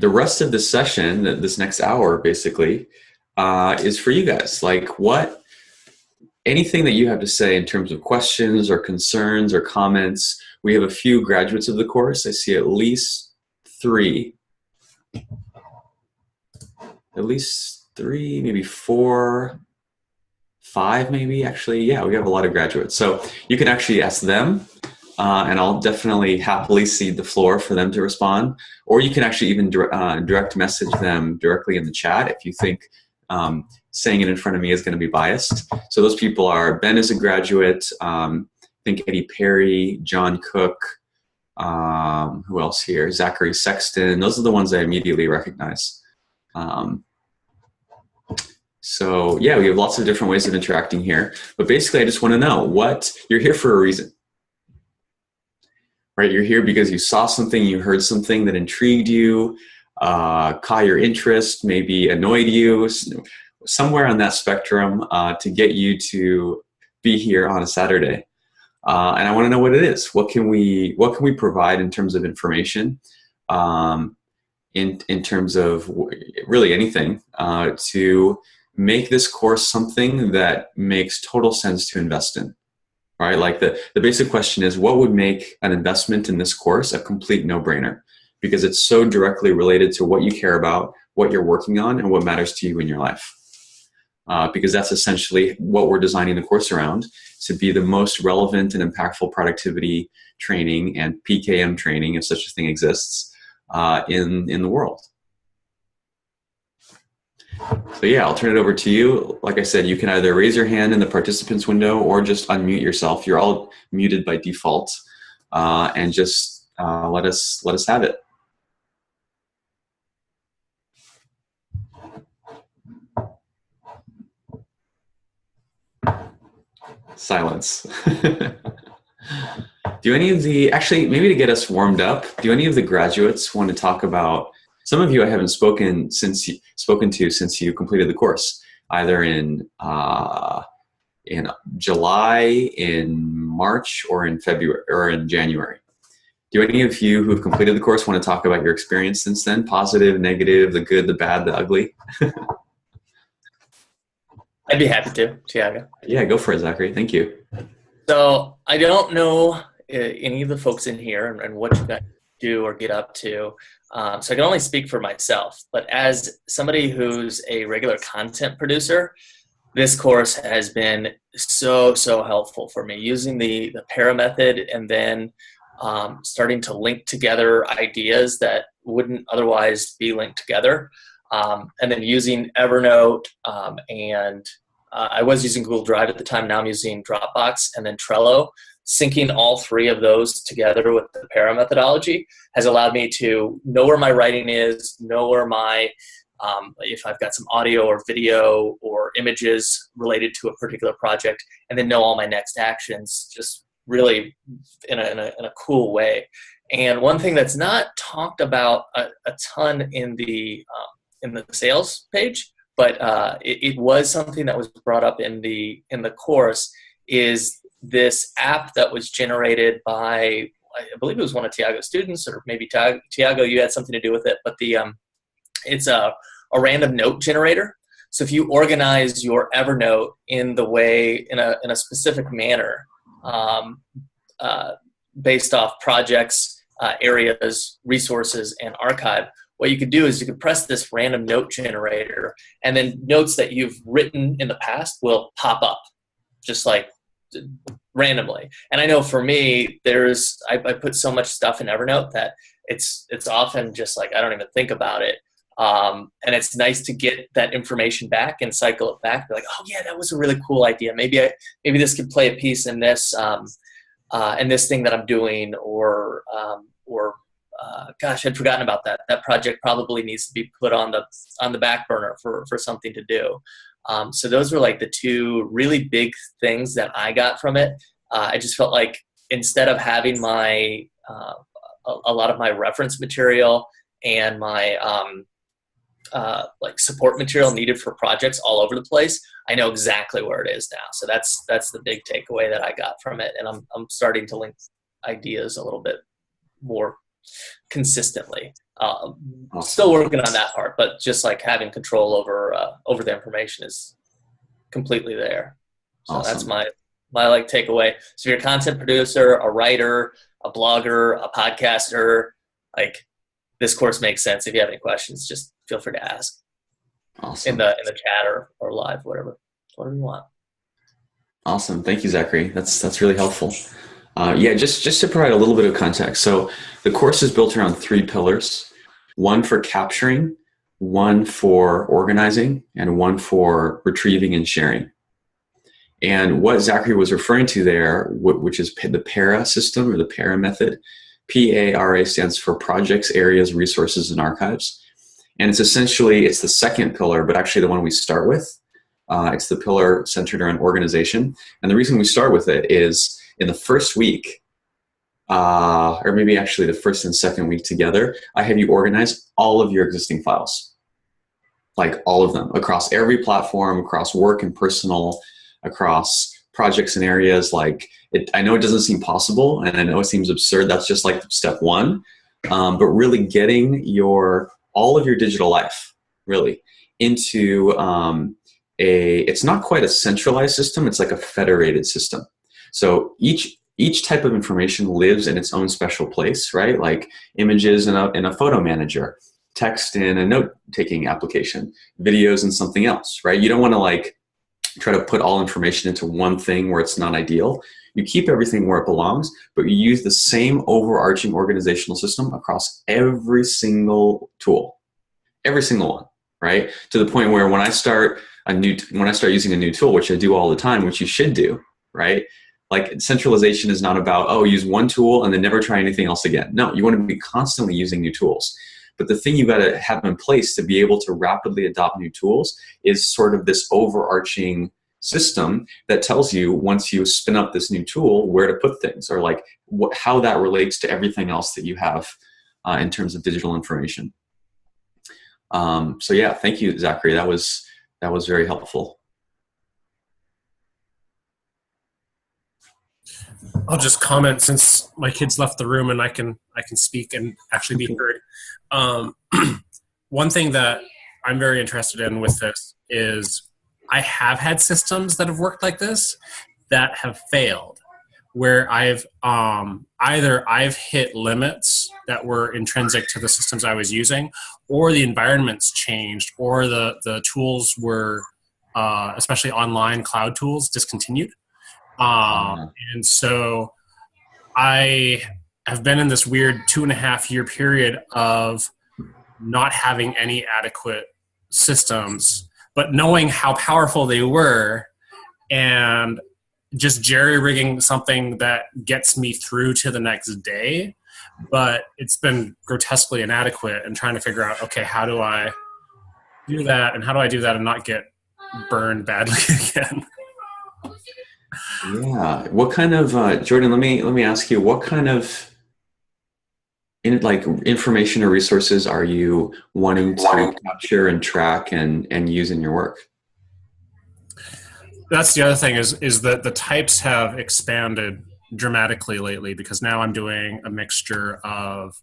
the rest of the session, this next hour, basically, is for you guys. Like, anything that you have to say in terms of questions or concerns or comments. We have a few graduates of the course. I see at least three, maybe four, five, maybe actually. Yeah, we have a lot of graduates. So you can actually ask them, and I'll definitely happily cede the floor for them to respond. Or you can actually even direct message them directly in the chat if you think saying it in front of me is going to be biased. So those people are: Ben is a graduate. I think Eddie Perry, John Cook. Who else here? Zachary Sexton. Those are the ones I immediately recognize. So yeah, we have lots of different ways of interacting here. But basically, I just want to know you're here for a reason. Right? You're here because you saw something, you heard something that intrigued you, caught your interest, maybe annoyed you, somewhere on that spectrum to get you to be here on a Saturday. And I want to know what it is. What can we provide in terms of information, in terms of really anything, to make this course something that makes total sense to invest in. Right? Like the basic question is, what would make an investment in this course a complete no-brainer? Because it's so directly related to what you care about, what you're working on, and what matters to you in your life. Because that's essentially what we're designing the course around, to be the most relevant and impactful productivity training and PKM training, if such a thing exists, in the world. So yeah, I'll turn it over to you. Like I said, you can either raise your hand in the participants window or just unmute yourself. You're all muted by default, and just let us have it. Silence. Actually, maybe to get us warmed up, do any of the graduates want to talk about, some of you I haven't spoken to since you completed the course, either in July, in March, or in February, or in January. Do any of you who have completed the course want to talk about your experience since then? Positive, negative, the good, the bad, the ugly? I'd be happy to, Tiago. Yeah, go for it, Zachary. Thank you. So I don't know any of the folks in here and what you guys do or get up to. So I can only speak for myself. But as somebody who's a regular content producer, this course has been so helpful for me, using the para method, and then starting to link together ideas that wouldn't otherwise be linked together. And then using Evernote, and I was using Google Drive at the time. Now I'm using Dropbox, and then Trello. Syncing all three of those together with the para methodology has allowed me to know where my writing is, know where my, if I've got some audio or video or images related to a particular project, and then know all my next actions, just really in a cool way. And one thing that's not talked about a ton in the sales page, but it was something that was brought up in the course, is this app that was generated by, I believe it was one of Tiago's students, or maybe Tiago, you had something to do with it. But it's a random note generator. So if you organize your Evernote in a specific manner, based off projects, areas, resources, and archive, what you could do is you could press this random note generator, and then notes that you've written in the past will pop up, just like randomly. And I know for me, I put so much stuff in Evernote that it's often just like I don't even think about it. And it's nice to get that information back and cycle it back. Be like, oh yeah, that was a really cool idea. Maybe this could play a piece in this thing that I'm doing, or gosh, I'd forgotten about that. That project probably needs to be put on the back burner for something to do. So those were like the two really big things that I got from it. I just felt like instead of having my a lot of my reference material and my like support material needed for projects all over the place, I know exactly where it is now. So that's the big takeaway that I got from it, and I'm starting to link ideas a little bit more consistently. Still working on that part, but just like having control over the information is completely there. So Awesome. that's my like takeaway. So if you're a content producer, a writer, a blogger, a podcaster, like this course makes sense. If you have any questions, just feel free to ask. Awesome. In the chat or live, whatever you want. Awesome. Thank you, Zachary. That's really helpful. Yeah, just to provide a little bit of context. So the course is built around 3 pillars: one for capturing, one for organizing, and one for retrieving and sharing. And what Zachary was referring to there, which is the PARA system or the PARA method, PARA stands for Projects, Areas, Resources, and Archives. And it's essentially, it's the second pillar, but actually the one we start with. It's the pillar centered around organization. And the reason we start with it is in the first week, or maybe actually the first and second week together, I have you organize all of your existing files. Like all of them, across every platform, across work and personal, across projects and areas. Like I know it doesn't seem possible, and I know it seems absurd. That's just like step one. But really getting all of your digital life really into it's not quite a centralized system. It's like a federated system. So each type of information lives in its own special place, right? Like images in a photo manager, text in a note-taking application, videos in something else, right? You don't want to like try to put all information into one thing where it's not ideal. You keep everything where it belongs, but you use the same overarching organizational system across every single tool, every single one, right? To the point where when I start using a new tool, which I do all the time, which you should do, right? Like centralization is not about, use one tool and then never try anything else again. No, you want to be constantly using new tools. But the thing you got to have in place to be able to rapidly adopt new tools is sort of this overarching system that tells you once you spin up this new tool where to put things, or like how that relates to everything else that you have in terms of digital information. So yeah, thank you, Zachary. That was very helpful. I'll just comment since my kids left the room and I can speak and actually be heard. One thing that I'm very interested in with this is I have had systems that have worked like this that have failed, where I've either I've hit limits that were intrinsic to the systems I was using, or the environments changed, or the tools were, especially online cloud tools, discontinued. And so I have been in this weird 2.5-year period of not having any adequate systems, but knowing how powerful they were and just jerry-rigging something that gets me through to the next day. But it's been grotesquely inadequate, and trying to figure out, okay, how do I do that, and how do I do that and not get burned badly again? Yeah. What kind of Jordan? Let me ask you. What kind of information or resources are you wanting to capture and track and use in your work? That's the other thing is that the types have expanded dramatically lately, because now I'm doing a mixture of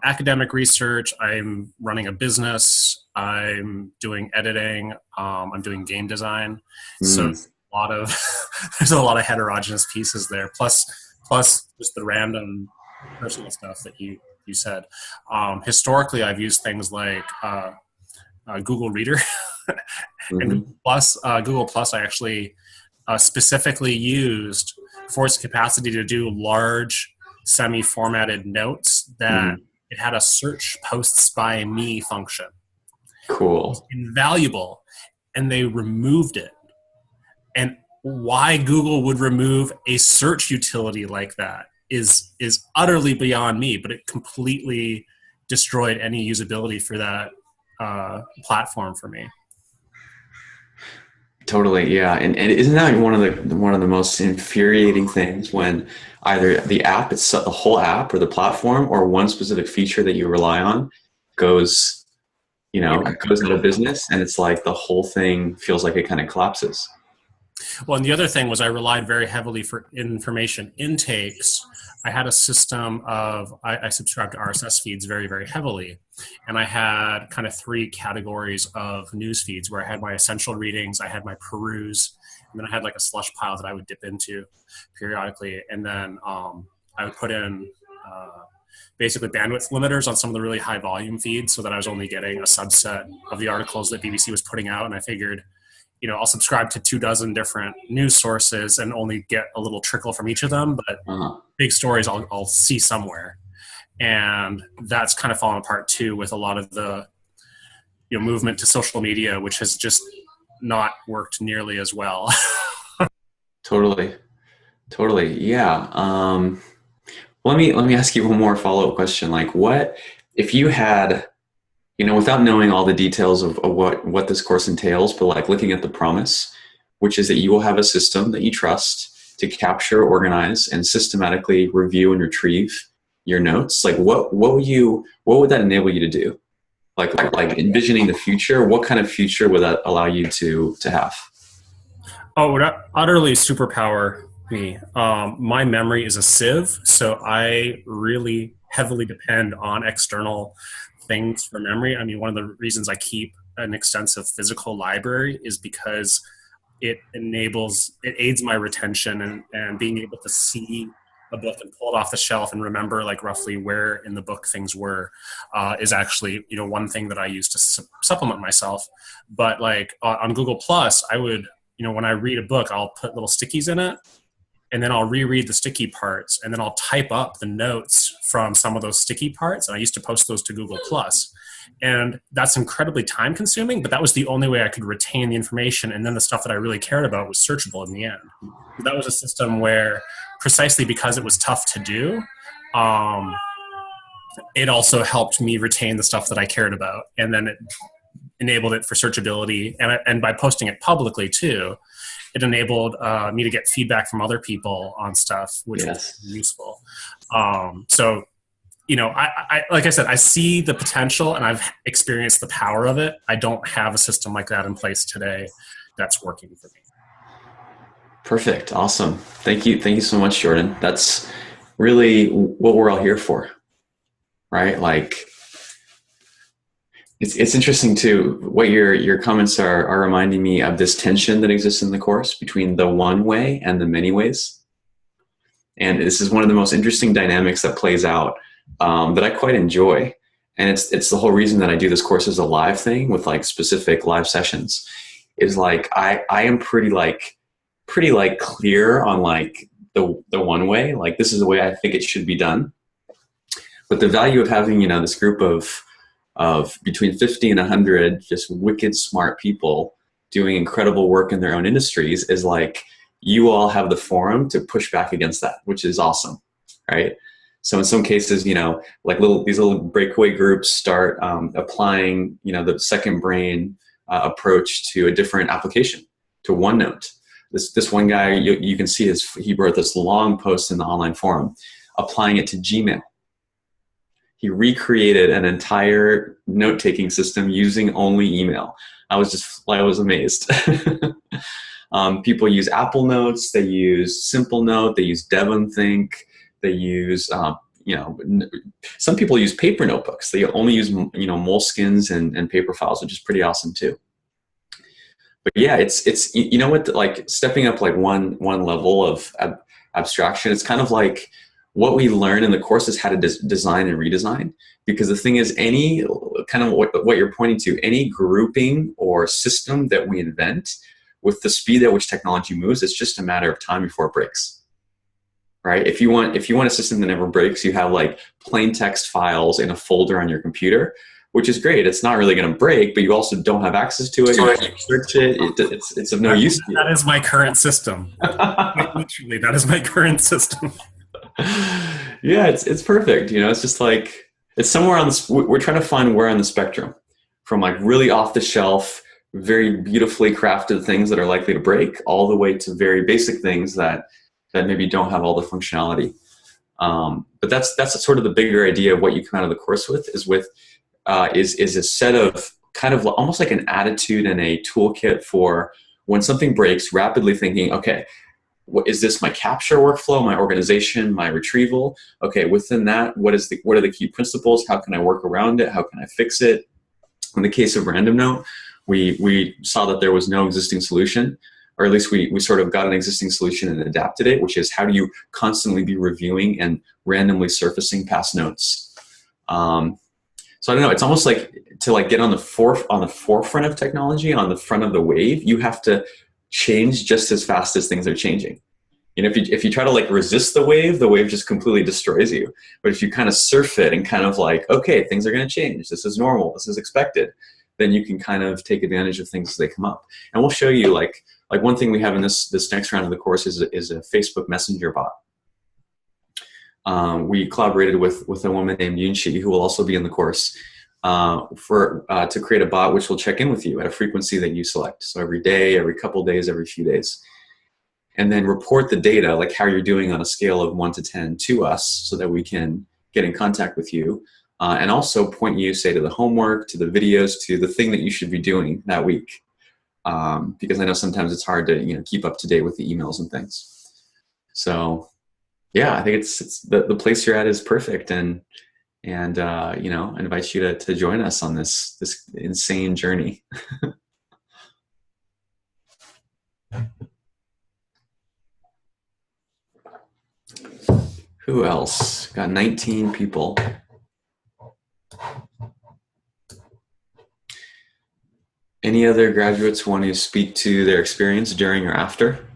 academic research. I'm running a business. I'm doing editing. I'm doing game design. So there's a lot of heterogeneous pieces there, plus just the random personal stuff that you said. Historically, I've used things like Google Reader and Google Plus. I actually specifically used for its capacity to do large semi-formatted notes that it had a search posts by me function. Cool. It was invaluable, and they removed it. And why Google would remove a search utility like that is utterly beyond me, but it completely destroyed any usability for that platform for me. Totally, yeah. And isn't that one of the most infuriating things when either the app itself, the whole app, or the platform, or one specific feature that you rely on goes out of business, and it's like the whole thing feels like it kind of collapses. Well, and the other thing was I relied very heavily for information intakes. I had a system of, I subscribed to RSS feeds very, very heavily. And I had kind of three categories of news feeds where I had my essential readings, I had my peruse, and then I had like a slush pile that I would dip into periodically. And then I would put in basically bandwidth limiters on some of the really high volume feeds so that I was only getting a subset of the articles that BBC was putting out. And I figured, I'll subscribe to 24 different news sources and only get a little trickle from each of them, but big stories I'll see somewhere. And that's kind of fallen apart too with a lot of the movement to social media, which has just not worked nearly as well. Totally. Yeah. Let me ask you one more follow-up question. Like, what if you had, without knowing all the details of what this course entails, but like looking at the promise, which is that you will have a system that you trust to capture, organize, and systematically review and retrieve your notes. Like, what would that enable you to do? Like envisioning the future, what kind of future would that allow you to have? Oh, it would utterly superpower me. My memory is a sieve, so I really heavily depend on external things for memory. I mean, one of the reasons I keep an extensive physical library is because it aids my retention and being able to see a book and pull it off the shelf and remember like roughly where in the book things were is actually, one thing that I use to supplement myself. But like on Google Plus, I would, when I read a book, I'll put little stickies in it, and then I'll reread the sticky parts, and then I'll type up the notes from some of those sticky parts. And I used to post those to Google Plus. And that's incredibly time consuming, but that was the only way I could retain the information. And then the stuff that I really cared about was searchable in the end. That was a system where, precisely because it was tough to do, it also helped me retain the stuff that I cared about. And then it enabled it for searchability. And by posting it publicly too, it enabled me to get feedback from other people on stuff, which was useful. So, I like I said, I see the potential and I've experienced the power of it. I don't have a system like that in place today that's working for me. Perfect. Awesome. Thank you so much, Jordan. That's really what we're all here for, right? Like, it's interesting too. What your comments are reminding me of this tension that exists in the course between the one way and the many ways. And this is one of the most interesting dynamics that plays out that I quite enjoy. And it's the whole reason that I do this course as a live thing with like specific live sessions. Is like I am pretty clear on like the one way. Like, this is the way I think it should be done. But the value of having this group of between 50 and 100 just wicked smart people doing incredible work in their own industries is like, you all have the forum to push back against that, which is awesome, right? So in some cases, like these little breakaway groups start applying, the second brain approach to a different application, to OneNote. This one guy, you can see he wrote this long post in the online forum, applying it to Gmail. He recreated an entire note-taking system using only email. I was amazed. People use Apple Notes, they use Simple Note, they use DevonThink, they use, some people use paper notebooks. They only use, Moleskines and paper files, which is pretty awesome too. But yeah, it's like stepping up like one level of abstraction. It's kind of like what we learn in the course is how to design and redesign. Because the thing is, any kind of what you're pointing to, any grouping or system that we invent with the speed at which technology moves, it's just a matter of time before it breaks. Right? If you want a system that never breaks, you have like plain text files in a folder on your computer, which is great. It's not really going to break, but you also don't have access to it. You can't search it. It's of no use to you. That is my current system. Literally, that is my current system. Yeah, it's perfect. It's just like, it's somewhere on this. We're trying to find where on the spectrum, from like really off the shelf, very beautifully crafted things that are likely to break, all the way to very basic things that maybe don't have all the functionality. But that's sort of the bigger idea of what you come out of the course with is a set of kind of almost like an attitude and a toolkit for when something breaks, rapidly thinking, okay, what is this, my capture workflow, my organization, my retrieval? Okay, within that, what are the key principles? How can I work around it? How can I fix it? In the case of Random Note, we saw that there was no existing solution, or at least we sort of got an existing solution and adapted it, which is how do you constantly be reviewing and randomly surfacing past notes? So I don't know, it's almost like to like get on the forefront of technology, on the front of the wave, you have to change just as fast as things are changing. You know, if you try to like resist the wave just completely destroys you. But if you kind of surf it and kind of like, okay, things are going to change. This is normal. This is expected. Then you can kind of take advantage of things as they come up. And we'll show you like one thing we have in this next round of the course is a Facebook Messenger bot. We collaborated with a woman named Yunshi, who will also be in the course, to create a bot which will check in with you at a frequency that you select. So every day, every couple days, every few days. And then report the data, like how you're doing on a scale of 1 to 10 to us so that we can get in contact with you. And also point you, say, to the homework, to the videos, to the thing that you should be doing that week. Because I know sometimes it's hard to keep up to date with the emails and things. So yeah, I think it's the place you're at is perfect, and I invite you to join us on this insane journey. Who else? Got 19 people. Any other graduates want to speak to their experience during or after?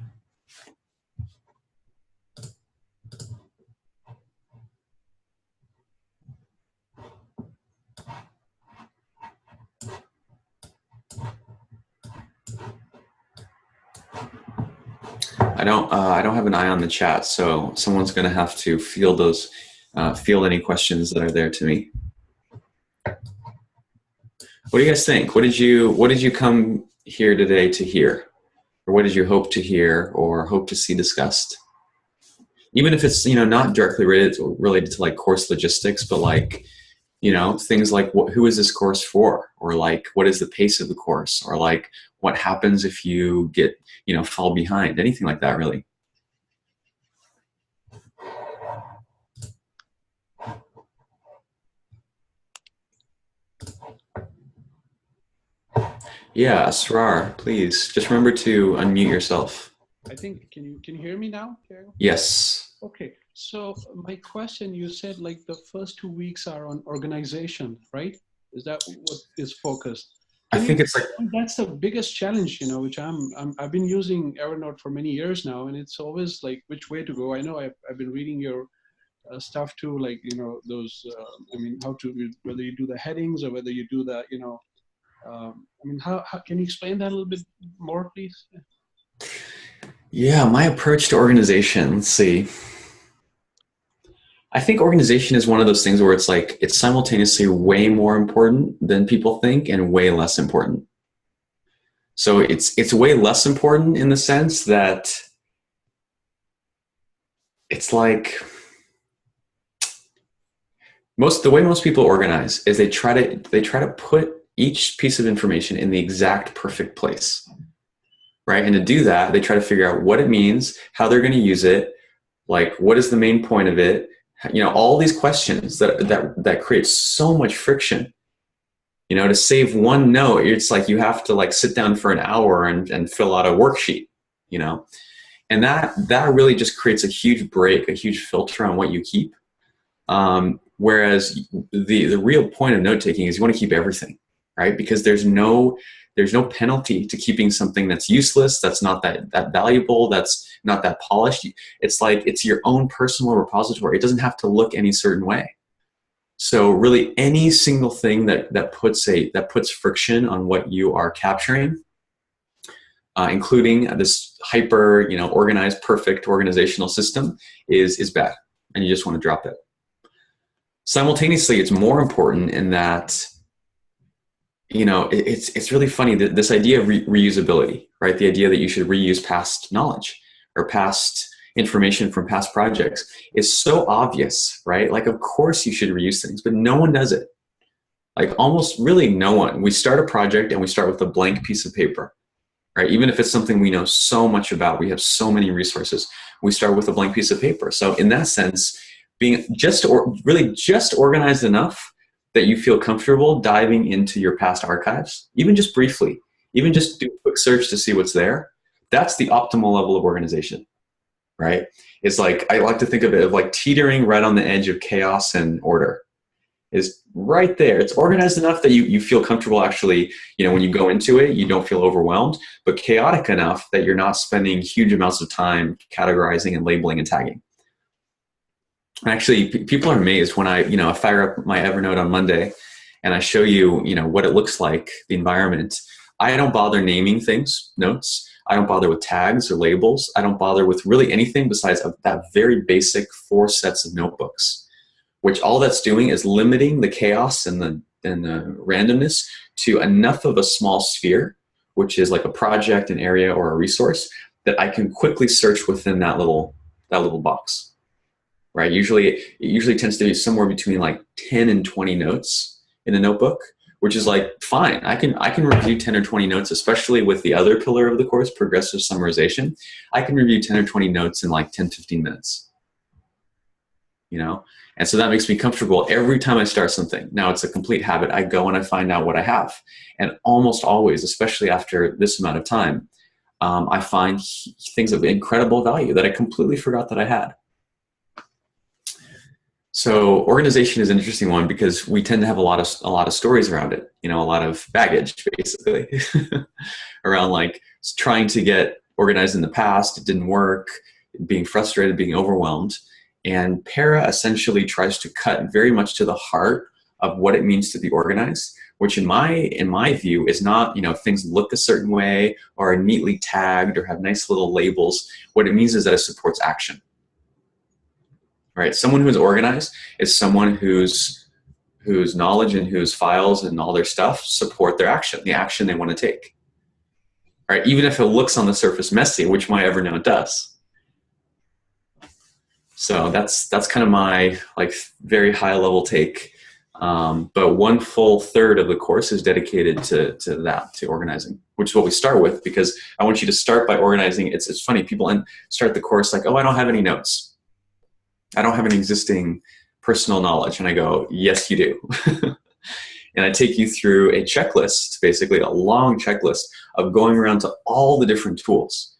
I don't have an eye on the chat, so someone's going to have to field any questions that are there to me. What do you guys think? What did you come here today to hear? Or what did you hope to hear or hope to see discussed? Even if it's, not directly related to like course logistics, but like, things like who is this course for? Or like, what is the pace of the course? Or like, what happens if you get, fall behind? Anything like that, really. Yeah, Asrar, please. Just remember to unmute yourself. I think, can you hear me now, Diego? Yes. Okay, so my question, you said like the first 2 weeks are on organization, right? Is that what is focused? I think it's like, that's the biggest challenge, which I've been using Evernote for many years now, and it's always like which way to go. I know I've been reading your stuff too, like, those, whether you do the headings or whether you do the, how can you explain that a little bit more, please? Yeah, my approach to organization, let's see. I think organization is one of those things where it's like, it's simultaneously way more important than people think and way less important. So it's way less important in the sense that it's like, the way most people organize is they try to put each piece of information in the exact perfect place, right? And to do that, they try to figure out what it means, how they're going to use it, like what is the main point of it, all these questions that create so much friction. To save one note, it's like you have to like sit down for an hour and fill out a worksheet, and that really just creates a huge break, a huge filter on what you keep. Whereas the real point of note taking is you want to keep everything, right? Because there's no penalty to keeping something that's useless, that's not that valuable, that's not that polished. It's like it's your own personal repository. It doesn't have to look any certain way. So really, any single thing that puts friction on what you are capturing, including this hyper organized, perfect organizational system, is bad, and you just want to drop it. Simultaneously, it's more important in that, it's really funny that this idea of reusability, right? The idea that you should reuse past knowledge or past information from past projects is so obvious, right? Like, of course you should reuse things, but no one does it. Like almost really no one. We start a project and we start with a blank piece of paper, right? Even if it's something we know so much about, we have so many resources, we start with a blank piece of paper. So in that sense, being really just organized enough that you feel comfortable diving into your past archives, even just briefly, even just do a quick search to see what's there, that's the optimal level of organization, right? It's like, I like to think of it of like teetering right on the edge of chaos and order. Is right there. It's organized enough that you feel comfortable actually, when you go into it, you don't feel overwhelmed, but chaotic enough that you're not spending huge amounts of time categorizing and labeling and tagging. Actually, people are amazed when I fire up my Evernote on Monday and I show you, what it looks like, the environment. I don't bother naming things, notes. I don't bother with tags or labels. I don't bother with really anything besides that very basic 4 sets of notebooks, which all that's doing is limiting the chaos and the randomness to enough of a small sphere, which is like a project, an area, or a resource that I can quickly search within that little box. Right? It usually tends to be somewhere between like 10 and 20 notes in a notebook, which is like fine. I can review 10 or 20 notes, especially with the other pillar of the course, progressive summarization. I can review 10 or 20 notes in like 10, 15 minutes. And so that makes me comfortable every time I start something. Now it's a complete habit. I go and I find out what I have. And almost always, especially after this amount of time, I find things of incredible value that I completely forgot that I had. So organization is an interesting one because we tend to have a lot of stories around it, a lot of baggage basically around like trying to get organized in the past. It didn't work, being frustrated, being overwhelmed. And Para essentially tries to cut very much to the heart of what it means to be organized, which in my view is not, things look a certain way or are neatly tagged or have nice little labels. What it means is that it supports action. Right? Someone who's organized is someone whose knowledge and whose files and all their stuff support their action, the action they want to take. Right? Even if it looks on the surface messy, which my Evernote does. So that's kind of my like very high level take. But 1/3 of the course is dedicated to organizing, which is what we start with, because I want you to start by organizing. It's funny, people start the course like, oh, I don't have any notes. I don't have any existing personal knowledge. And I go, yes, you do. And I take you through a checklist, basically a long checklist of going around to all the different tools,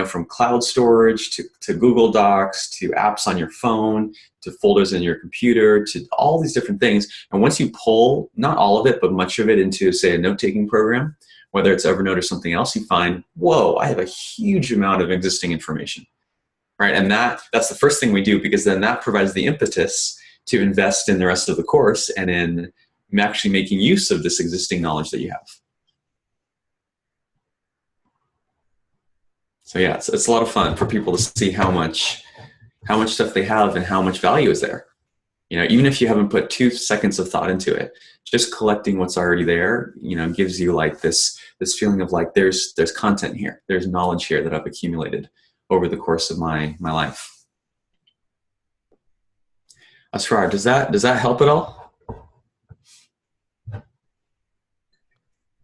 from cloud storage to Google Docs, to apps on your phone, to folders in your computer, to all these different things. And once you pull, not all of it, but much of it into, say, a note-taking program, whether it's Evernote or something else, you find, whoa, I have a huge amount of existing information. Right? And that's the first thing we do, because then that provides the impetus to invest in the rest of the course and in actually making use of this existing knowledge that you have. So yeah, it's a lot of fun for people to see how much stuff they have and how much value is there. Even if you haven't put 2 seconds of thought into it, just collecting what's already there, gives you like this feeling of like there's content here, there's knowledge here that I've accumulated over the course of my life. Asrar, does that help at all?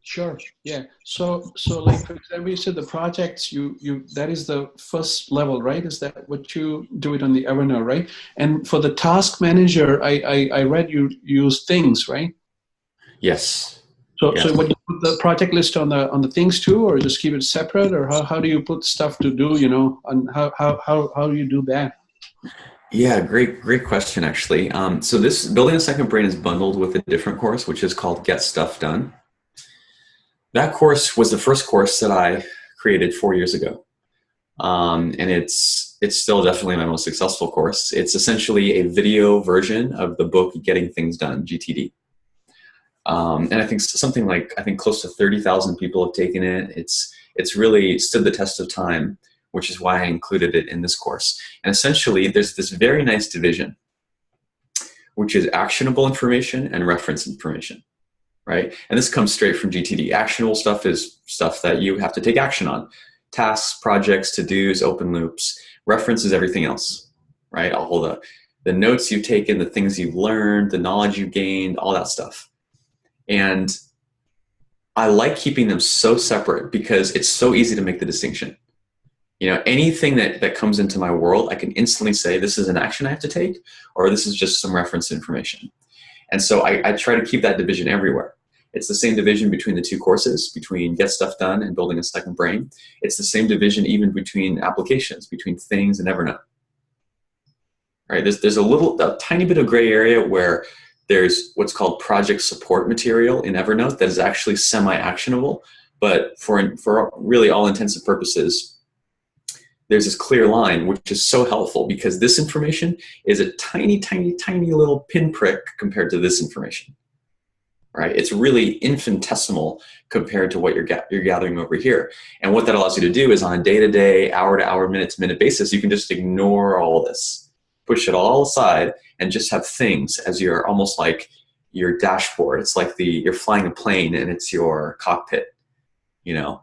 Sure. Yeah. So like for example, you said the projects that is the first level, right? Is that what you do it on the Evernote, right? And for the task manager, I read you use things, right? Yes. So what, you put the project list on the things too, or just keep it separate, or how do you put stuff to do, and how do you do that? Yeah, great question actually. So this Building a Second Brain is bundled with a different course, which is called Get Stuff Done. That course was the first course that I created 4 years ago. And it's still definitely my most successful course. It's essentially a video version of the book Getting Things Done, GTD. And I think something like, close to 30,000 people have taken it. It's really stood the test of time, which is why I included it in this course. And essentially, there's this very nice division, which is actionable information and reference information, right? And this comes straight from GTD. Actionable stuff is stuff that you have to take action on. Tasks, projects, to-dos, open loops. Reference is everything else, right? All the notes you've taken, the things you've learned, the knowledge you've gained, all that stuff. And I like keeping them so separate because it's so easy to make the distinction. You know, anything that comes into my world, I can instantly say this is an action I have to take, or this is just some reference information. And so I try to keep that division everywhere. It's the same division between the two courses, between Get Stuff Done and Building a Second Brain. It's the same division even between applications, between Things and Evernote. Right? There's a tiny bit of gray area where there's what's called project support material in Evernote that is actually semi-actionable, but for really all intents and purposes, there's this clear line, which is so helpful because this information is a tiny, tiny, tiny little pinprick compared to this information, right? It's really infinitesimal compared to what you're gathering over here. And what that allows you to do is on a day-to-day, hour-to-hour, minute-to-minute basis, you can just ignore all this, push it all aside, and just have things as your almost like your dashboard. It's like you're flying a plane and it's your cockpit, you know,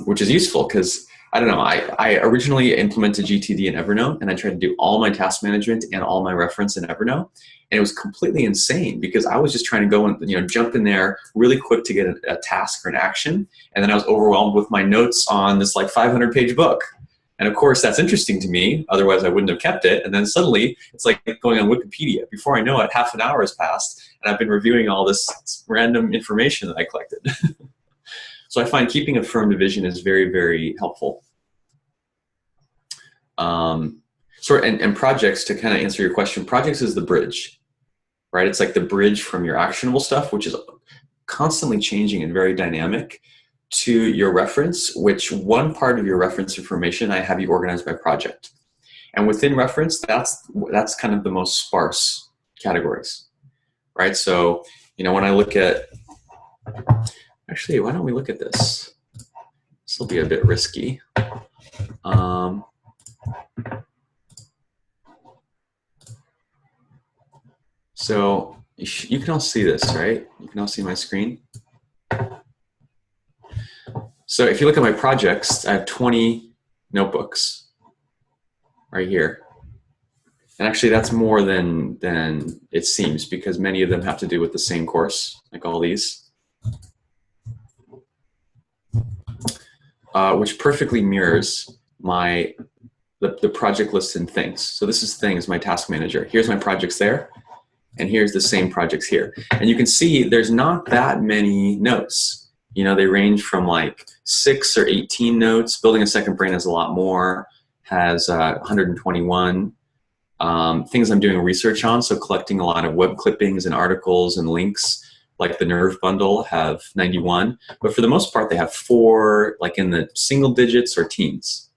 which is useful because I don't know, I originally implemented GTD in Evernote and I tried to do all my task management and all my reference in Evernote. And it was completely insane because I was just trying to go and, you know, jump in there really quick to get a task or an action. And then I was overwhelmed with my notes on this like 500-page book. And of course that's interesting to me, otherwise I wouldn't have kept it. And then suddenly it's like going on Wikipedia. Before I know it, half an hour has passed and I've been reviewing all this random information that I collected. So I find keeping a firm division is very, very helpful. And projects, to kind of answer your question, projects is the bridge, right? It's like the bridge from your actionable stuff, which is constantly changing and very dynamic, to your reference, which one part of your reference information, I have you organized by project. And within reference, that's kind of the most sparse categories, right? So, you know, when I look at, actually, why don't we look at this? This will be a bit risky. So you can all see this, right? You can all see my screen. So if you look at my projects, I have 20 notebooks right here. And actually that's more than it seems because many of them have to do with the same course, like all these. Which perfectly mirrors the project list in Things. So this is Things, my task manager. Here's my projects there, and here's the same projects here. And you can see there's not that many notes. You know, they range from like 6 or 18 notes. Building a Second Brain has a lot more, has 121. Things I'm doing research on, so collecting a lot of web clippings and articles and links, like the Nerve Bundle, have 91. But for the most part, they have 4, like in the single digits or teens.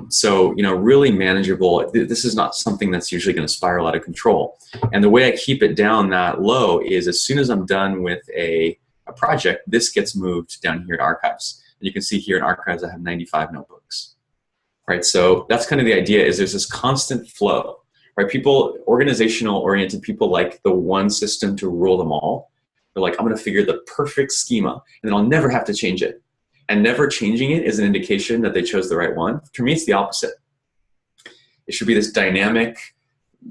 So, you know, really manageable. This is not something that's usually going to spiral out of control. And the way I keep it down that low is as soon as I'm done with a project, this gets moved down here to Archives. And you can see here in Archives, I have 95 notebooks, right? So that's kind of the idea, is there's this constant flow, right? People, organizational oriented people, like the one system to rule them all. They're like, I'm going to figure the perfect schema and then I'll never have to change it. And never changing it is an indication that they chose the right one. For me, it's the opposite. It should be this dynamic,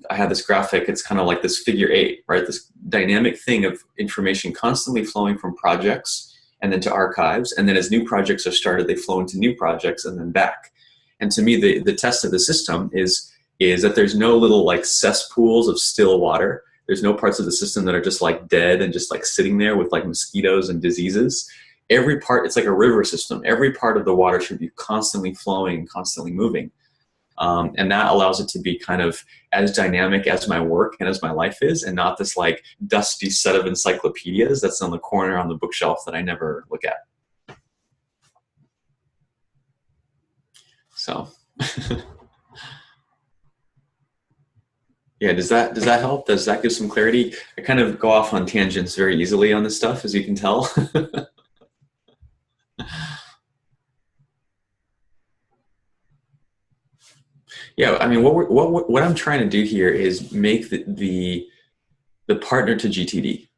I have this graphic, it's kind of like this figure 8, right? This dynamic thing of information constantly flowing from projects and then to Archives. And then as new projects are started, they flow into new projects and then back. And to me, the test of the system is that there's no little like cesspools of still water. There's no parts of the system that are just like dead and just like sitting there with like mosquitoes and diseases. Every part, it's like a river system. Every part of the water should be constantly flowing, constantly moving. And that allows it to be kind of as dynamic as my work and as my life is, and not this like dusty set of encyclopedias that's on the corner on the bookshelf that I never look at. So, yeah, does that help? Does that give some clarity? I kind of go off on tangents very easily on this stuff, as you can tell. Yeah, I mean, what I'm trying to do here is make the partner to GTD.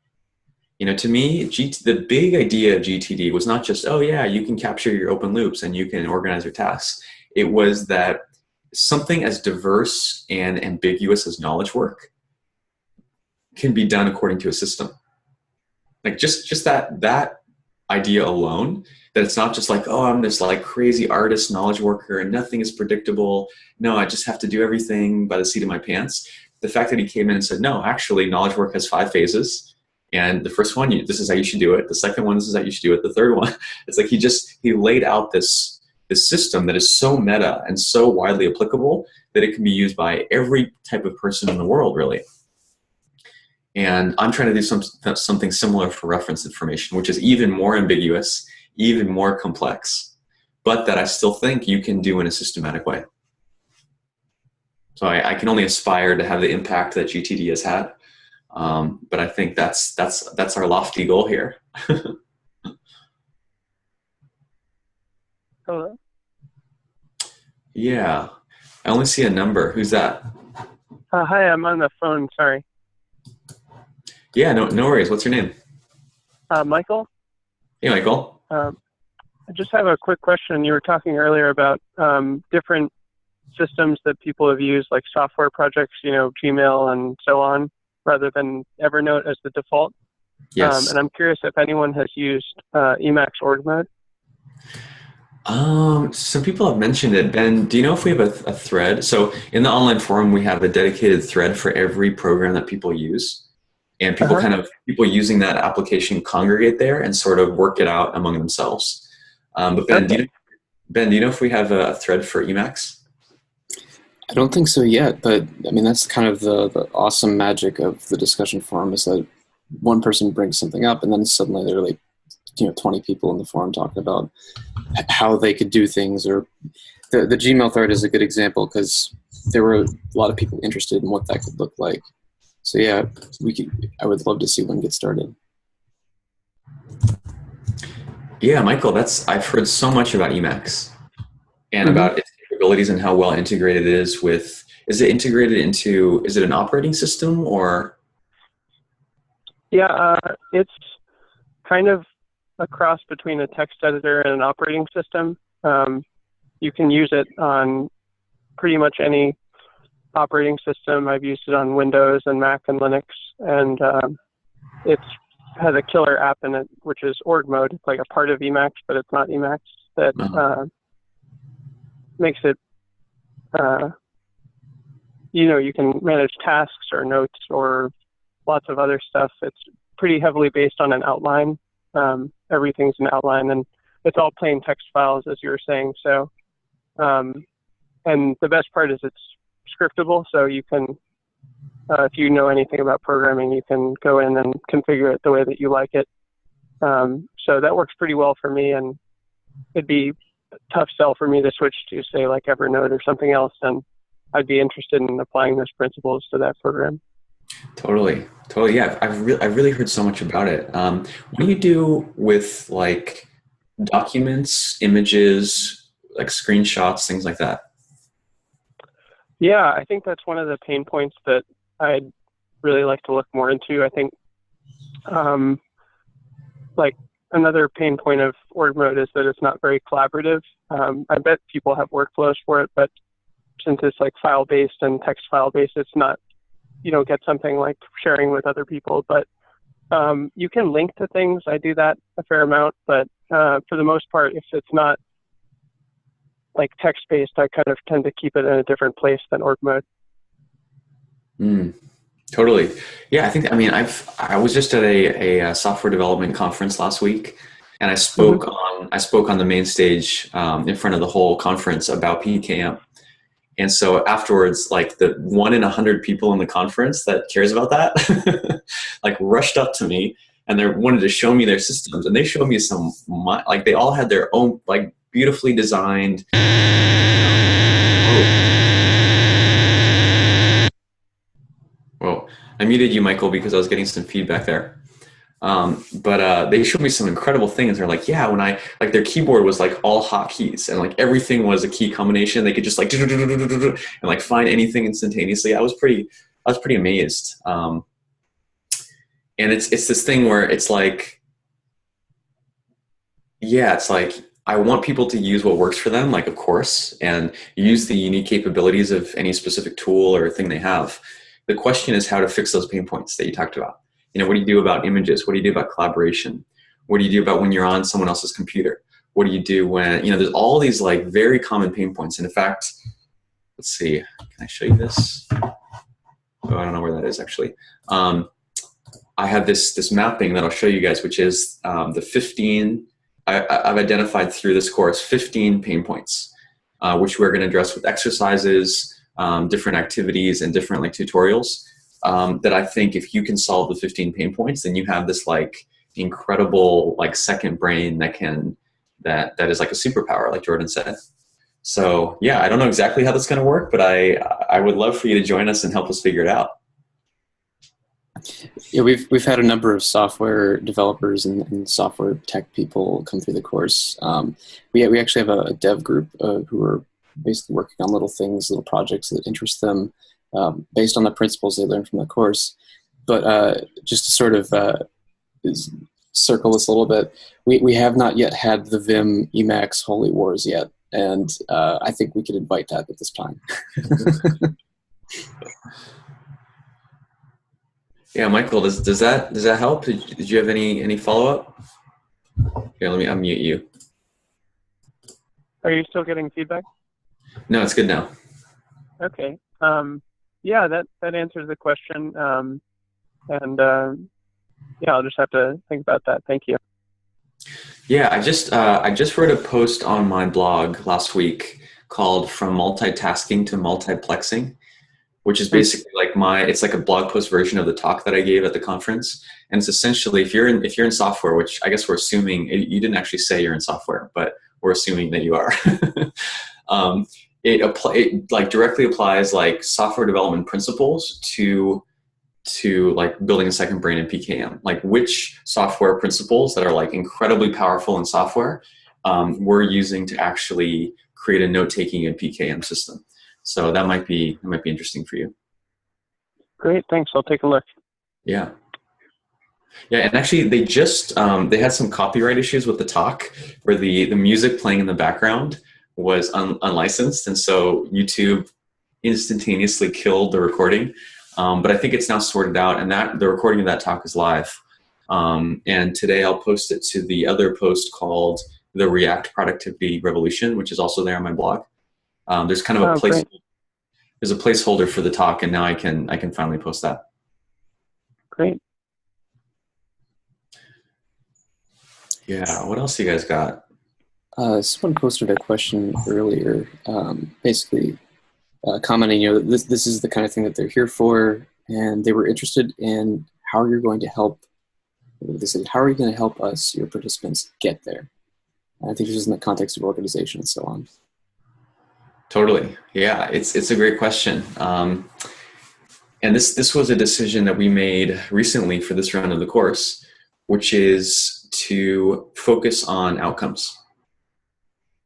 You know, to me, the big idea of GTD was not just, oh yeah, you can capture your open loops and you can organize your tasks. It was that something as diverse and ambiguous as knowledge work can be done according to a system. Like just that idea alone, that it's not just like, oh, I'm this like crazy artist, knowledge worker, and nothing is predictable. No, I just have to do everything by the seat of my pants. The fact that he came in and said, no, actually, knowledge work has 5 phases. And the first one, this is how you should do it. The second one, this is how you should do it. The third one, it's like he laid out this system that is so meta and so widely applicable that it can be used by every type of person in the world, really. And I'm trying to do something similar for reference information, which is even more ambiguous, even more complex, but that I still think you can do in a systematic way. So I can only aspire to have the impact that GTD has had, but I think that's our lofty goal here. Hello? Yeah, I only see a number. Who's that? Hi, I'm on the phone. Sorry. Yeah, no worries. What's your name? Michael? Hey, Michael. I just have a quick question. You were talking earlier about different systems that people have used, like software projects, Gmail and so on, rather than Evernote as the default. Yes. And I'm curious if anyone has used Emacs org mode. Some people have mentioned it. Ben, do you know if we have a thread? So in the online forum, we have a dedicated thread for every program that people use. And people people using that application congregate there and sort of work it out among themselves. But Ben, do you know if we have a thread for Emacs? I don't think so yet, but I mean, that's kind of the awesome magic of the discussion forum, is that one person brings something up and then suddenly there are like, 20 people in the forum talking about how they could do things. Or the Gmail thread is a good example because there were a lot of people interested in what that could look like. So yeah, I would love to see one get started. Yeah, Michael, I've heard so much about Emacs and about its capabilities and how well integrated it is with. Is it integrated into? Is it an operating system or? Yeah, it's kind of a cross between a text editor and an operating system. You can use it on pretty much any operating system. I've used it on Windows and Mac and Linux, and it has a killer app in it, which is org mode. It's like a part of Emacs, but it's not Emacs. That makes it, you can manage tasks or notes or lots of other stuff. It's pretty heavily based on an outline. Everything's an outline, and it's all plain text files, as you were saying. So, and the best part is it's scriptable, so you can, if you know anything about programming, you can go in and configure it the way that you like it. So that works pretty well for me, and it'd be a tough sell for me to switch to, say, like Evernote or something else, and I'd be interested in applying those principles to that program. Totally. Yeah, I've really heard so much about it. What do you do with like documents, images, like screenshots, things like that? Yeah, I think that's one of the pain points that I'd really like to look more into. I think like another pain point of org mode is that it's not very collaborative. I bet people have workflows for it, but since it's like file-based and text file-based, it's not, you don't get something like sharing with other people, but you can link to things. I do that a fair amount, but for the most part, if it's not like text-based, I kind of tend to keep it in a different place than org mode. Totally. Yeah, I was just at a software development conference last week, and I spoke on the main stage in front of the whole conference about PKM. And so afterwards, like the 1 in 100 people in the conference that cares about that, like rushed up to me and they wanted to show me their systems, and they showed me like they all had their own like beautifully designed. Whoa, I muted you, Michael, because I was getting some feedback there. But they showed me some incredible things. They're like, yeah, when their keyboard was like all hotkeys and like everything was a key combination. They could just like and like find anything instantaneously. I was pretty amazed. And it's this thing where it's like, yeah, it's like I want people to use what works for them, like of course, and use the unique capabilities of any specific tool or thing they have. The question is how to fix those pain points that you talked about. What do you do about images? What do you do about collaboration? What do you do about when you're on someone else's computer? What do you do when, there's all these like very common pain points. And in fact, let's see, can I show you this? Oh, I don't know where that is actually. I have this mapping that I'll show you guys, which is the 15, I've identified through this course 15 pain points, which we're going to address with exercises, different activities, and different like tutorials that I think if you can solve the 15 pain points, then you have this like incredible like second brain that is like a superpower, like Jordan said. So yeah, I don't know exactly how that's going to work, but I would love for you to join us and help us figure it out. Yeah, we've had a number of software developers and software tech people come through the course. We actually have a dev group who are basically working on little things, little projects that interest them based on the principles they learned from the course. But just to sort of circle this a little bit, we have not yet had the Vim Emacs Holy Wars yet, and I think we could invite that at this time. Yeah, Michael, does that help? Did you have any follow up? Here, let me unmute you. Are you still getting feedback? No, it's good now. Okay. Yeah, that answers the question. Yeah, I'll just have to think about that. Thank you. Yeah, I just wrote a post on my blog last week called "From Multitasking to Multiplexing," which is basically like it's like a blog post version of the talk that I gave at the conference. And it's essentially, if you're in software, which I guess we're assuming, you didn't actually say you're in software, but we're assuming that you are. It like directly applies like software development principles to like building a second brain in PKM, like which software principles that are like incredibly powerful in software we're using to actually create a note-taking and PKM system. So that might be interesting for you. Great, thanks. I'll take a look. Yeah. Yeah, and actually they just they had some copyright issues with the talk where the music playing in the background was unlicensed, and so YouTube instantaneously killed the recording. But I think it's now sorted out, and that the recording of that talk is live. And today I'll post it to the other post called "The React Productivity Revolution," which is also there on my blog. There's kind of there's a placeholder for the talk, and now I can finally post that. Great. Yeah. What else you guys got? Someone posted a question earlier, basically commenting, this is the kind of thing that they're here for, and they were interested in how you're going to help. They said, "How are you going to help us, your participants, get there?" And I think this is in the context of organization and so on. Totally. Yeah, it's a great question. And this was a decision that we made recently for this round of the course, which is to focus on outcomes.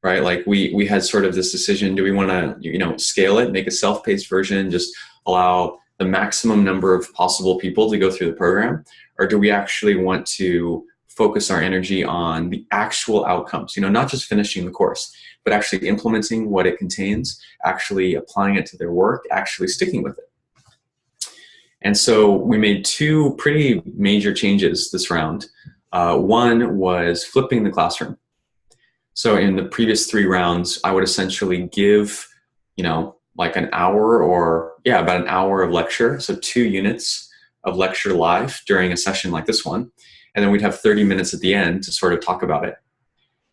Right? Like we had sort of this decision, do we want to, scale it, make a self-paced version, just allow the maximum number of possible people to go through the program? Or do we actually want to focus our energy on the actual outcomes, not just finishing the course, but actually implementing what it contains, actually applying it to their work, actually sticking with it? And so we made two pretty major changes this round. One was flipping the classroom. So in the previous 3 rounds, I would essentially give, like an hour about an hour of lecture. So 2 units of lecture live during a session like this one. And then we'd have 30 minutes at the end to sort of talk about it.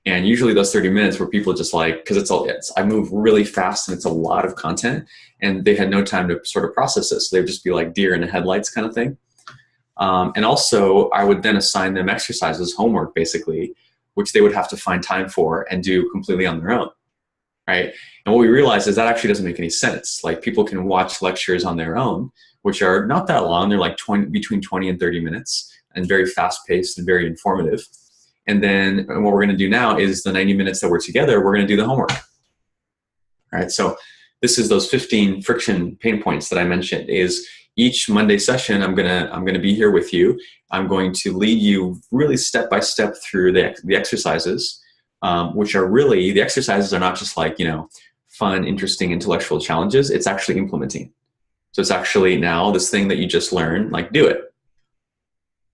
And usually those 30 minutes were people just like, because I move really fast and it's a lot of content, and they had no time to sort of process it. So they'd just be like deer in the headlights kind of thing. And also I would then assign them exercises, homework basically, which they would have to find time for and do completely on their own, right? And what we realized is that actually doesn't make any sense. Like people can watch lectures on their own, which are not that long. They're like between 20 and 30 minutes and very fast-paced and very informative. And then what we're gonna do now is the 90 minutes that we're together, we're gonna do the homework, all right? So this is those 15 friction pain points that I mentioned. Is each Monday session, I'm gonna be here with you. I'm going to lead you really step by step through the exercises, which are really, the exercises are not just like, fun, interesting intellectual challenges. It's actually implementing. So it's actually now this thing that you just learned, like do it.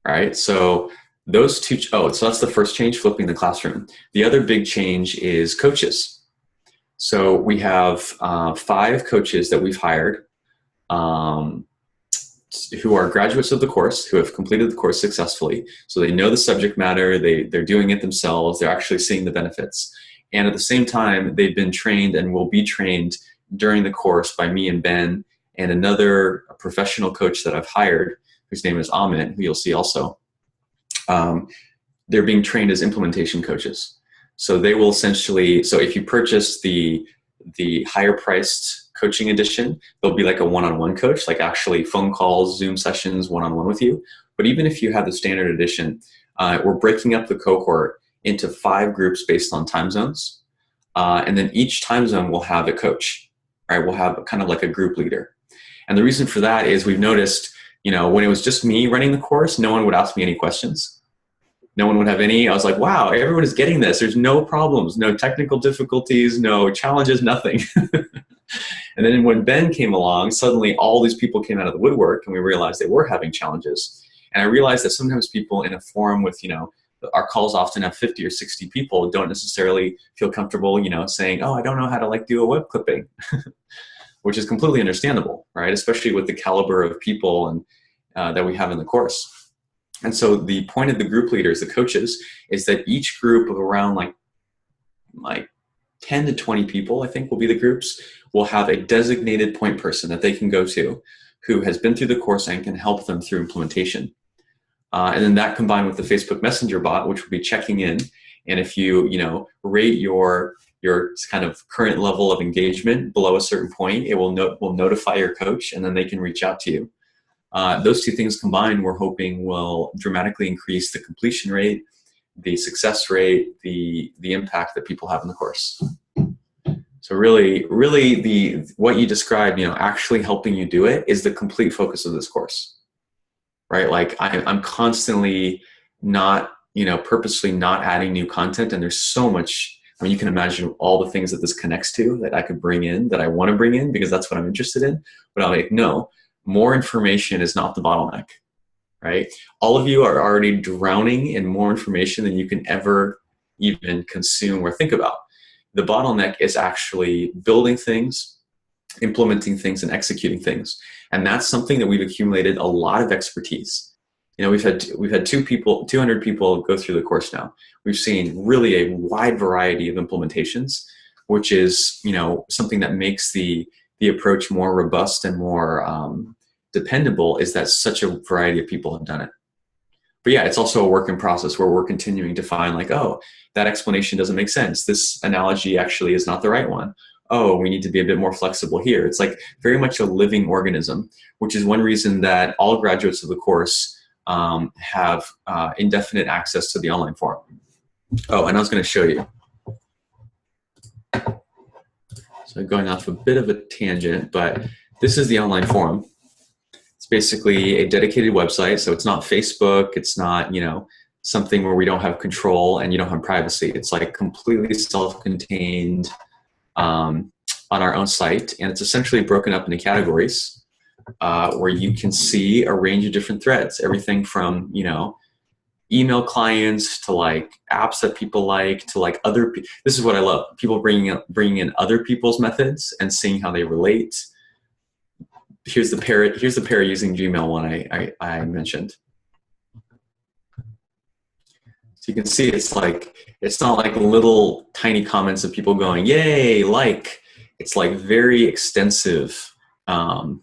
All right. So those two, so that's the first change, flipping the classroom. The other big change is coaches. So we have 5 coaches that we've hired who are graduates of the course, who have completed the course successfully. So they know the subject matter, they're doing it themselves, they're actually seeing the benefits. And at the same time, they've been trained and will be trained during the course by me and Ben and another professional coach that I've hired, whose name is Amit, who you'll see also. They're being trained as implementation coaches. So they will essentially, so if you purchase the higher priced coaching edition, there'll be like a one-on-one coach, like actually phone calls, Zoom sessions, one-on-one with you. But even if you have the standard edition, we're breaking up the cohort into 5 groups based on time zones. And then each time zone will have a coach, right? We'll have kind of like a group leader. And the reason for that is we've noticed, when it was just me running the course, no one would ask me any questions. No one would have any. I was like, wow, everyone is getting this. There's no problems, no technical difficulties, no challenges, nothing. And then when Ben came along, suddenly all these people came out of the woodwork and we realized they were having challenges. And I realized that sometimes people in a forum with, our calls often have 50 or 60 people, don't necessarily feel comfortable, saying, oh, I don't know how to do a web clipping, which is completely understandable, right? Especially with the caliber of people and that we have in the course. And so the point of the group leaders, the coaches, is that each group of around like 10 to 20 people, I think will be the groups, will have a designated point person that they can go to who has been through the course and can help them through implementation. And then that combined with the Facebook Messenger bot, which will be checking in. And if you, rate your kind of current level of engagement below a certain point, it will notify your coach and then they can reach out to you. Those two things combined, we're hoping will dramatically increase the completion rate, the success rate, the impact that people have in the course. So really what you described, actually helping you do it is the complete focus of this course, right? Like I'm constantly not, purposely not adding new content, and there's so much. I mean, you can imagine all the things that this connects to that I could bring in, that I want to bring in because that's what I'm interested in. But I'm like, no. More information is not the bottleneck, right? All of you are already drowning in more information than you can ever even consume or think about. The bottleneck is actually building things, implementing things, and executing things. And that's something that we've accumulated a lot of expertise. We've had 200 people go through the course now. We've seen really a wide variety of implementations, which is, something that makes the approach more robust and more dependable, is that such a variety of people have done it. But yeah, it's also a work in process where we're continuing to find oh, that explanation doesn't make sense. This analogy actually is not the right one. Oh, we need to be a bit more flexible here. It's like very much a living organism, which is one reason that all graduates of the course have indefinite access to the online forum. Oh, and I was going to show you. So going off a bit of a tangent, but this is the online forum. It's basically a dedicated website. So it's not Facebook. It's not, something where we don't have control and you don't have privacy. It's like completely self-contained on our own site. And it's essentially broken up into categories where you can see a range of different threads, everything from, email clients to apps that people like to other. This is what I love. People bringing in other people's methods and seeing how they relate. Here's the pair using Gmail one I mentioned. So you can see it's not like little tiny comments of people going, yay, it's very extensive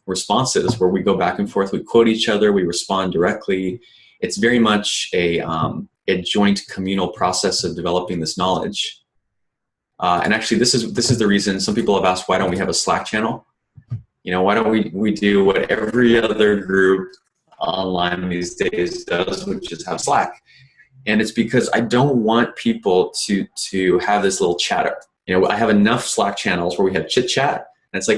responses where we go back and forth, we quote each other, we respond directly. It's very much a joint communal process of developing this knowledge. And actually, this is the reason some people have asked, why don't we have a Slack channel? Why don't we do what every other group online these days does, which is have Slack? And it's because I don't want people to have this little chatter. I have enough Slack channels where we have chit chat, and it's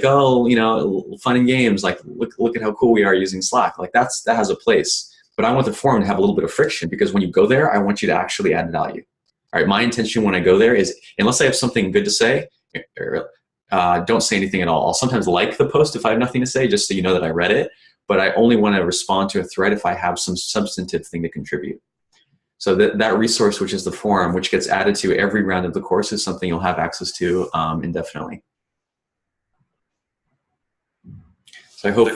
fun and games. Look at how cool we are using Slack. That has a place. But I want the forum to have a little bit of friction, because when you go there, I want you to actually add value. All right, my intention when I go there is, unless I have something good to say, don't say anything at all. I'll sometimes like the post if I have nothing to say, just so you know that I read it. but I only want to respond to a thread if I have some substantive thing to contribute. So that resource, which is the forum, which gets added to every round of the course, is something you'll have access to indefinitely. So I hope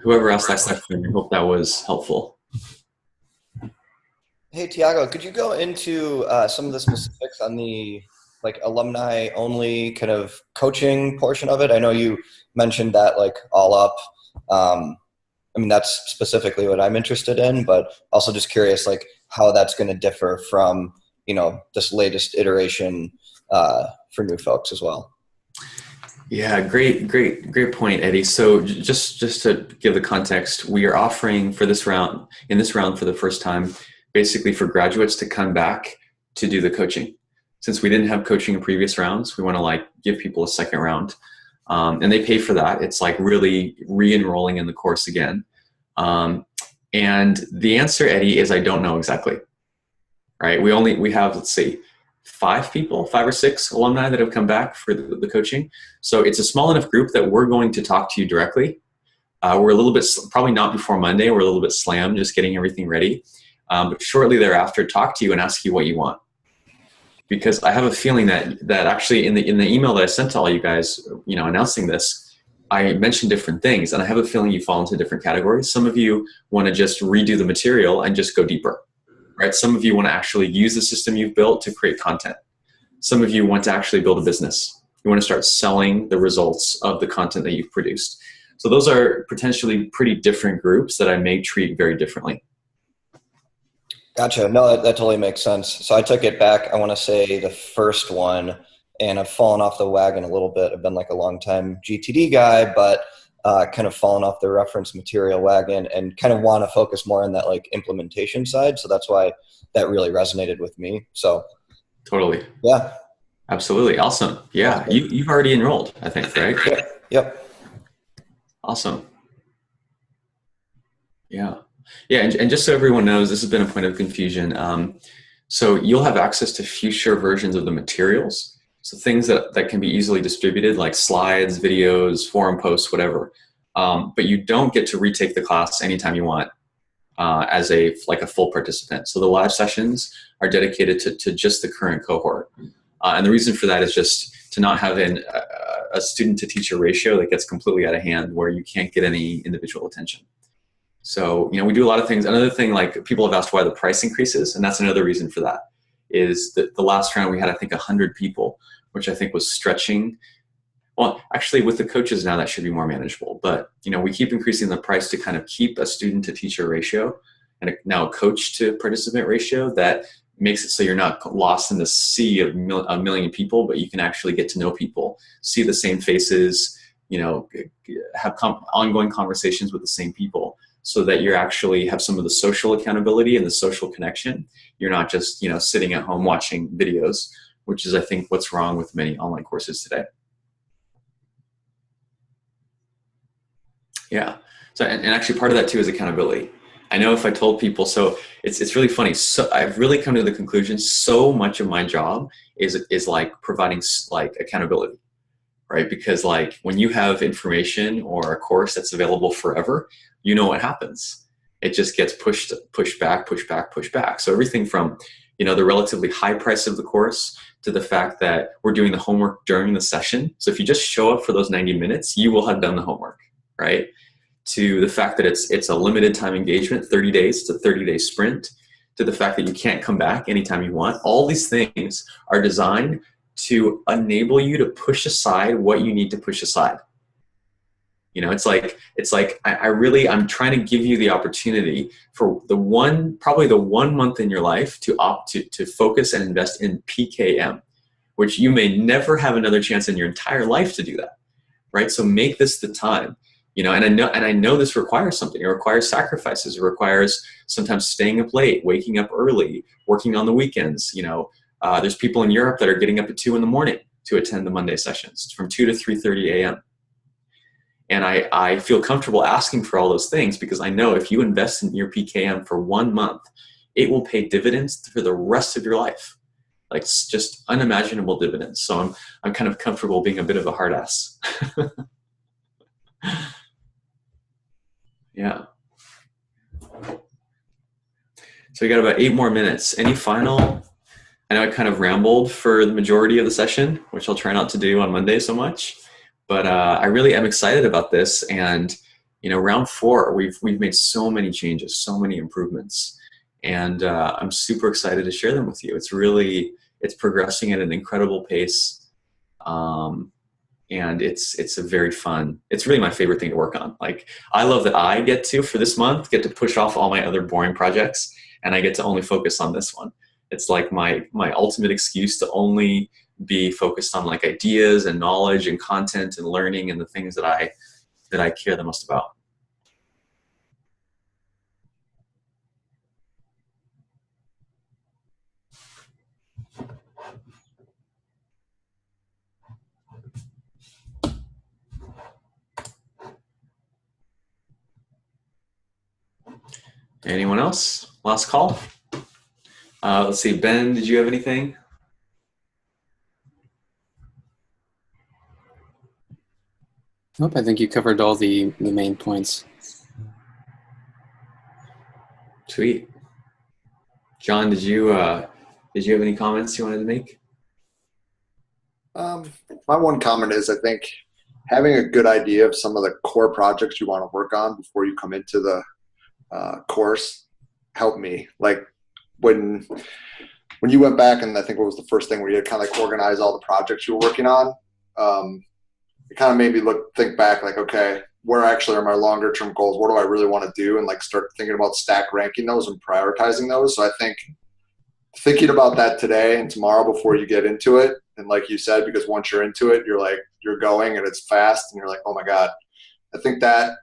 whoever asked that question, I hope that was helpful. Hey, Tiago, could you go into some of the specifics on the alumni only kind of coaching portion of it? I know you mentioned that all up. I mean, that's specifically what I'm interested in, but also just curious how that's going to differ from, this latest iteration for new folks as well. Yeah, great point, Eddie. So just to give the context, we are offering for this round, for the first time, basically for graduates to come back to do the coaching. Since we didn't have coaching in previous rounds, we want to give people a second round. And they pay for that. It's really re-enrolling in the course again. And the answer, Eddie, is I don't know exactly, right? We have, let's see, 5 or 6 alumni that have come back for the coaching. So it's a small enough group that we're going to talk to you directly. We're a little bit, probably not before Monday, we're a little bit slammed, just getting everything ready. But shortly thereafter, talk to you and ask you what you want. Because I have a feeling that actually in the email that I sent to all you guys, announcing this, I mentioned different things, and I have a feeling you fall into different categories. Some of you want to just redo the material and just go deeper, right? Some of you want to actually use the system you've built to create content. Some of you want to actually build a business. You want to start selling the results of the content that you've produced. So those are potentially pretty different groups that I may treat very differently. Gotcha. No, that totally makes sense. So I took it back, I want to say the first one, and I've fallen off the wagon a little bit. I've been a long time GTD guy, but kind of fallen off the reference material wagon and kind of want to focus more on that implementation side. So that's why that really resonated with me. So totally. Yeah. Absolutely. Awesome. Yeah. You've already enrolled, I think, right? Yep. Awesome. Yeah. Yeah, and just so everyone knows, this has been a point of confusion. So you'll have access to future versions of the materials. So things that can be easily distributed, like slides, videos, forum posts, whatever. But you don't get to retake the class anytime you want as a full participant. So the live sessions are dedicated to just the current cohort. And the reason for that is just to not have a student-to-teacher ratio that gets completely out of hand where you can't get any individual attention. So, we do a lot of things. Another thing, people have asked why the price increases, and that's another reason for that, is that the last round we had, I think, 100 people, which I think was stretching. Well, actually, with the coaches now, that should be more manageable. But, we keep increasing the price to kind of keep a student-to-teacher ratio and now a coach-to-participant ratio that makes it so you're not lost in the sea of a million people, but you can actually get to know people, see the same faces, have ongoing conversations with the same people, so that you actually have some of the social accountability and the social connection. You're not just, sitting at home watching videos, which is, I think, what's wrong with many online courses today. Yeah. So, and actually part of that too is accountability. I know if I told people, so it's really funny. So I've really come to the conclusion, so much of my job is providing accountability, right? Because when you have information or a course that's available forever, you know what happens. It just gets pushed back. So everything from, the relatively high price of the course to the fact that we're doing the homework during the session. So if you just show up for those 90 minutes, you will have done the homework, right? To the fact that it's a limited time engagement, 30 days, it's a 30-day sprint, to the fact that you can't come back anytime you want. All these things are designed to enable you to push aside what you need to push aside. I'm trying to give you the opportunity for probably the 1 month in your life to opt to focus and invest in PKM, which you may never have another chance in your entire life to do that, right? So make this the time, and I know this requires something. It requires sacrifices. It requires sometimes staying up late, waking up early, working on the weekends. There's people in Europe that are getting up at 2 a.m. to attend the Monday sessions from 2 to 3:30 a.m. And I feel comfortable asking for all those things because I know if you invest in your PKM for 1 month, it will pay dividends for the rest of your life. It's just unimaginable dividends. So I'm kind of comfortable being a bit of a hard ass. Yeah. So we got about 8 more minutes. Any final? I know I kind of rambled for the majority of the session, which I'll try not to do on Monday so much. But I really am excited about this. And round 4, we've made so many changes, so many improvements, and I'm super excited to share them with you. It's progressing at an incredible pace, and it's a very fun. It's really my favorite thing to work on. Like, I love that I get to, for this month, get to push off all my other boring projects, and I get to only focus on this one. It's like my ultimate excuse to only be focused on like ideas and knowledge and content and learning and the things that I care the most about. Anyone else? Last call. Let's see, Ben, did you have anything? Nope, I think you covered all the main points. Sweet. John, did you have any comments you wanted to make? My one comment is, I think having a good idea of some of the core projects you want to work on before you come into the course helped me. Like when you went back, and I think what was the first thing where you had kind of like organize all the projects you were working on, it kind of made me think back, like, okay, where actually are my longer term goals? What do I really want to do? And like start thinking about stack ranking those and prioritizing those. So I think thinking about that today and tomorrow before you get into it, and like you said, because once you're into it, you're going and it's fast and you're like, oh my God. I think that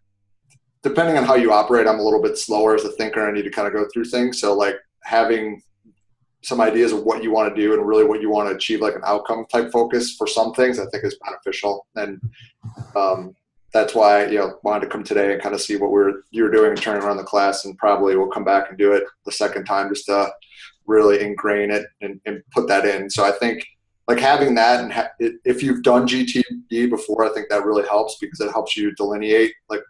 depending on how you operate, I'm a little bit slower as a thinker. I need to kind of go through things. So like having some ideas of what you want to do and really what you want to achieve, like an outcome type focus for some things, I think is beneficial. And that's why I wanted to come today and kind of see what you were doing and turning around the class, and probably we'll come back and do it the second time just to really ingrain it and put that in. So I think like having that, and if you've done GTD before, I think that really helps, because it helps you delineate like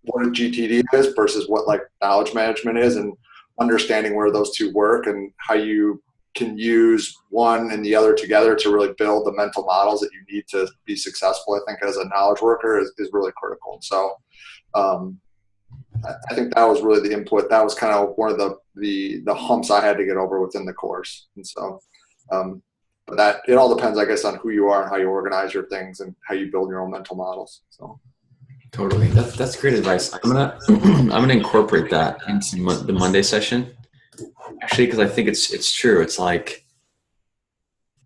what a GTD is versus what like knowledge management is, and understanding where those two work and how you can use one and the other together to really build the mental models that you need to be successful, I think, as a knowledge worker is really critical. So I think that was really the input. That was kind of one of the humps I had to get over within the course. And so, but that, it all depends, I guess, on who you are and how you organize your things and how you build your own mental models. So. Totally. That's great advice. I'm gonna incorporate that into the Monday session, actually, because I think it's true. It's like,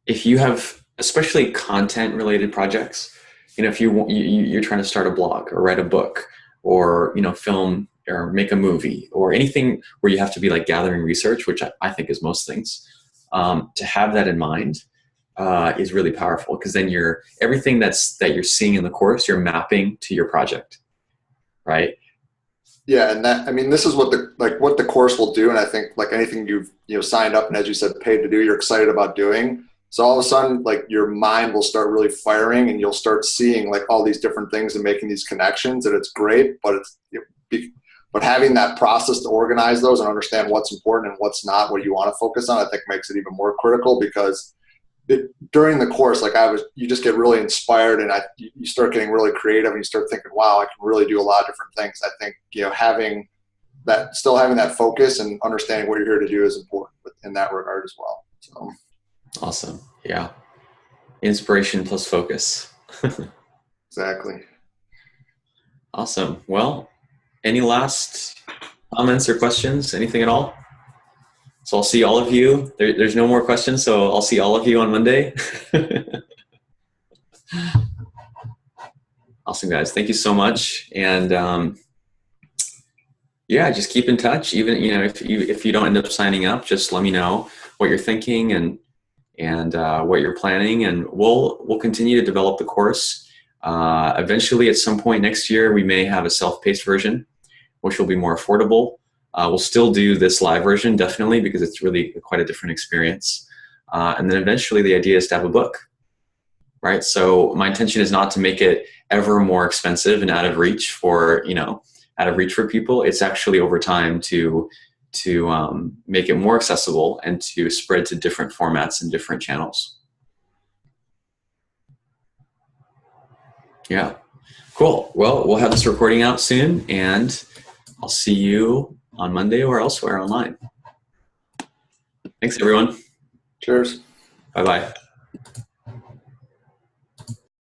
if you have, especially content related projects, if you're trying to start a blog or write a book or film or make a movie or anything where you have to be like gathering research, which I think is most things, to have that in mind is really powerful, because then everything that you're seeing in the course, you're mapping to your project, right? Yeah, and this is what the course will do, and I think like anything you've signed up and, as you said, paid to do, you're excited about doing. So all of a sudden, like, your mind will start really firing, and you'll start seeing like all these different things and making these connections, and it's great. But but having that process to organize those and understand what's important and what's not, what you want to focus on, I think makes it even more critical, because during the course, like you just get really inspired, and you start getting really creative, and you start thinking, wow, I can really do a lot of different things. I think, having that focus and understanding what you're here to do is important in that regard as well. So. Awesome. Yeah. Inspiration plus focus. Exactly. Awesome. Well, any last comments or questions? Anything at all? So I'll see all of you. There's no more questions, so I'll see all of you on Monday. Awesome, guys. Thank you so much. And just keep in touch. Even if you don't end up signing up, just let me know what you're thinking and what you're planning, and we'll continue to develop the course. Eventually, at some point next year, we may have a self-paced version, which will be more affordable. We'll still do this live version, definitely, because it's really quite a different experience. And then eventually the idea is to have a book, right? So my intention is not to make it ever more expensive and out of reach for, out of reach for people. It's actually over time to make it more accessible and to spread to different formats and different channels. Yeah, cool. Well, we'll have this recording out soon, and I'll see you on Monday or elsewhere online. Thanks, everyone. Cheers. Bye-bye.